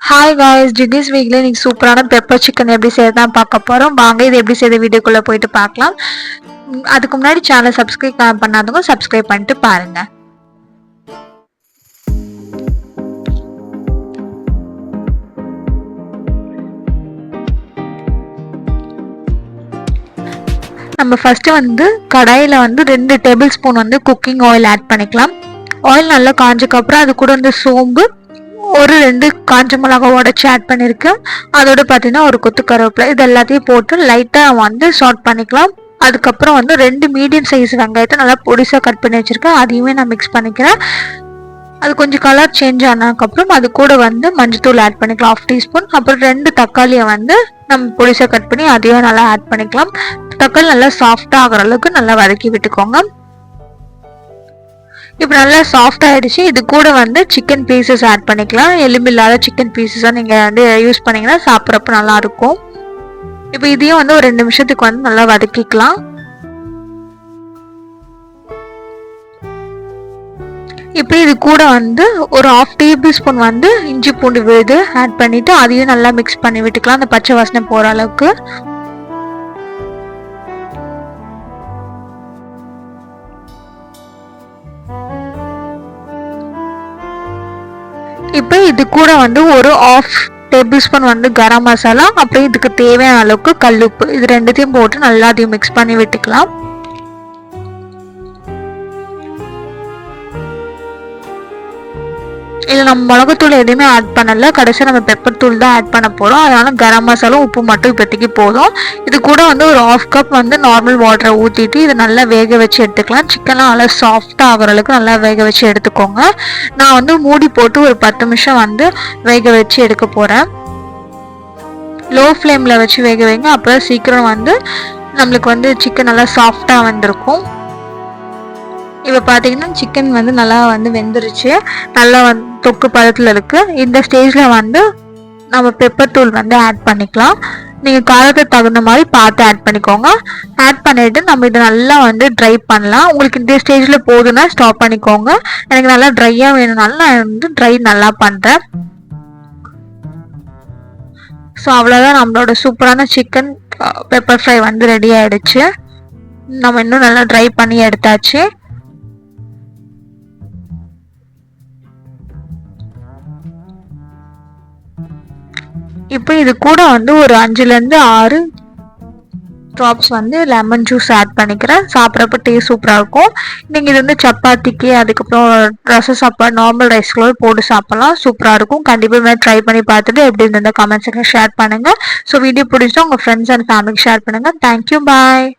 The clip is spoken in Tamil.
ஹாய் காய்ஸ், ஜிகிஸ் வீக்ல இன்னைக்கு சூப்பரான பெப்பர் சிக்கன் எப்படி செய்யறதான் பார்க்க போறோம். வாங்க இது எப்படி செய்த வீடியோக்குள்ள போயிட்டு பார்க்கலாம். அதுக்கு முன்னாடி சேனல் சப்ஸ்கிரைப் பண்ணாதவங்க சப்ஸ்கிரைப் பண்ணிட்டு பாருங்க. நம்ம ஃபர்ஸ்ட் கடாயில 2 tablespoon cooking oil add பண்ணிக்கலாம். ஆயில் நல்லா காஞ்சதுக்கு அப்புறம் அது கூட சோம்பு, ஒரு 2 காஞ்ச மிளகா உடச்சி ஆட் பண்ணியிருக்கேன். அதோட பார்த்தீங்கன்னா ஒரு கொத்து கருவேப்பிலை, இது எல்லாத்தையும் போட்டு லைட்டாக சாட் பண்ணிக்கலாம். அதுக்கப்புறம் 2 மீடியம் சைஸ் வெங்காயத்தை நல்லா பொடிசாக கட் பண்ணி வச்சுருக்கேன். அதையுமே நான் மிக்ஸ் பண்ணிக்கிறேன். அது கொஞ்சம் கலர் சேஞ்ச் ஆனதுக்கப்புறம் அது கூட மஞ்சத்தூள் ஆட் பண்ணிக்கலாம் 1/2 டீஸ்பூன். அப்புறம் 2 தக்காளியை நம்ம பொடிசாக கட் பண்ணி அதையும் நல்லா ஆட் பண்ணிக்கலாம். தக்காளி நல்லா சாஃப்டாக ஆகிற அளவுக்கு நல்லா வதக்கி விட்டுக்கோங்க. இப்போ நல்லா சாஃப்ட் ஆயிடுச்சு. இது கூட சிக்கன் பீசஸ் ஆட் பண்ணிக்கலாம். எலும்பில்லாத சிக்கன் பீசஸாக நீங்கள் யூஸ் பண்ணிங்கன்னா சாப்பிட்றப்ப நல்லா இருக்கும். இப்போ இதையும் ஒரு 2 நிமிஷத்துக்கு நல்லா வதக்கிக்கலாம். இப்போ இது கூட ஒரு 1/2 டேபிள் ஸ்பூன் இஞ்சி பூண்டு விழுது ஆட் பண்ணிட்டு அதையும் நல்லா மிக்ஸ் பண்ணி விட்டுக்கலாம், அந்த பச்சை வாசனை போகிற அளவுக்கு. இப்போ இது கூட ஒரு 1/2 டேபிள் ஸ்பூன் கரம் மசாலா, அப்புறம் இதுக்கு தேவையான அளவுக்கு கல்லுப்பு, இது ரெண்டுத்தையும் போட்டு நல்லா அதையும் மிக்ஸ் பண்ணி விட்டுக்கலாம். இதில் நம்ம மிளகுத்தூள் எதுவுமே ஆட் பண்ணல, கடைசியாக நம்ம பெப்பர் தூள் தான் ஆட் பண்ண போகிறோம். அதனால கரம் மசாலா உப்பு மட்டும் இப்போதைக்கு போதும். இது கூட ஒரு 1/2 கப் நார்மல் வாட்டரை ஊற்றிட்டு இதை நல்லா வேக வச்சு எடுத்துக்கலாம். சிக்கன்லாம் நல்லா சாஃப்டாக ஆகிற அளவுக்கு நல்லா வேக வச்சு எடுத்துக்கோங்க. நான் மூடி போட்டு ஒரு 10 நிமிஷம் வேக வச்சு எடுக்க போகிறேன். லோ ஃப்ளேமில் வச்சு வேக வைங்க, அப்போ சீக்கிரம் நம்மளுக்கு சிக்கன் நல்லா சாஃப்டாக வந்திருக்கும். இப்போ பார்த்தீங்கன்னா சிக்கன் நல்லா வெந்துருச்சு, நல்லா தொக்கு பதத்தில் இருக்குது. இந்த ஸ்டேஜில் நம்ம பெப்பர் தூள் ஆட் பண்ணிக்கலாம். நீங்கள் காரத்துக்கு தகுந்த மாதிரி பார்த்து ஆட் பண்ணிக்கோங்க. ஆட் பண்ணிவிட்டு நம்ம இதை நல்லா ட்ரை பண்ணலாம். உங்களுக்கு இந்த ஸ்டேஜில் போதுன்னா ஸ்டாப் பண்ணிக்கோங்க. எனக்கு நல்லா ட்ரையாக வேணும்னாலும் நான் ட்ரை நல்லா பண்ணுறேன். ஸோ அவ்வளோதான், நம்மளோட சூப்பரான சிக்கன் பெப்பர் ஃப்ரை ரெடி ஆகிடுச்சு. நம்ம இன்னும் நல்லா ட்ரை பண்ணி எடுத்தாச்சு. இப்போ இது கூட ஒரு 5லேருந்து 6 ட்ராப்ஸ் லெமன் ஜூஸ் ஆட் பண்ணிக்கிறேன். சாப்பிட்றப்ப டேஸ்ட் சூப்பராக இருக்கும். நீங்கள் இது சப்பாத்திக்கு, அதுக்கப்புறம் ரசம் சாப்பாடு, நார்மல் ரைஸ்களோடு போட்டு சாப்பிட்லாம், சூப்பராக இருக்கும். கண்டிப்பாக ட்ரை பண்ணி பார்த்துட்டு எப்படி இருந்த கமெண்ட் செக்ஷன் ஷேர் பண்ணுங்கள். ஸோ வீடியோ பிடிச்சா உங்கள் ஃப்ரெண்ட்ஸ் அண்ட் ஃபேமிலிக்கு ஷேர் பண்ணுங்கள். தேங்க்யூ, பாய்.